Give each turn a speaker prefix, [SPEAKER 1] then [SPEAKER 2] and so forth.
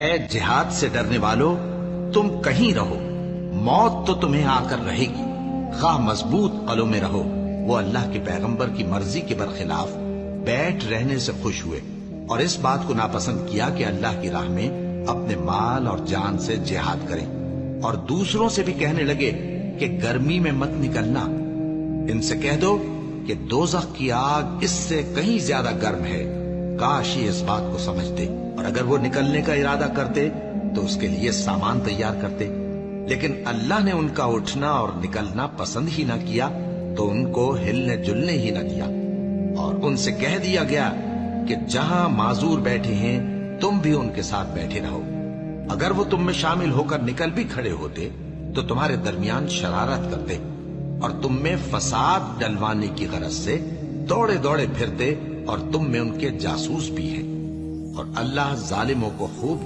[SPEAKER 1] ऐ जिहाद से डरने वालों, तुम कहीं रहो, मौत तो तुम्हें आकर रहेगी। खा मजबूत कलों में रहो। वो अल्लाह के पैगंबर की मर्जी के बरखिलाफ बैठ रहने से खुश हुए और इस बात को नापसंद किया कि अल्लाह की राह में अपने माल और जान से जिहाद करें। और दूसरों से भी कहने लगे कि गर्मी में मत निकलना। इनसे कह दो कि दोज़ख की आग इससे कहीं ज्यादा गर्म है। काश ये इस बात को समझते, और अगर वो निकलने का इरादा करते तो उसके लिए सामान तैयार करते। लेकिन अल्लाह ने उनका उठना और निकलना पसंद ही ना किया, तो उनको हिलने जुलने ही न दिया। और उनसे कह दिया गया कि जहां माजूर बैठे हैं तुम भी उनके साथ बैठे रहो। अगर वो तुम में शामिल होकर निकल भी खड़े होते तो तुम्हारे दरमियान शरारत करते और तुम में फसाद डलवाने की गरज से दौड़े दौड़े फिरते, और तुम में उनके जासूस भी हैं। और अल्लाह जालिमों को खूब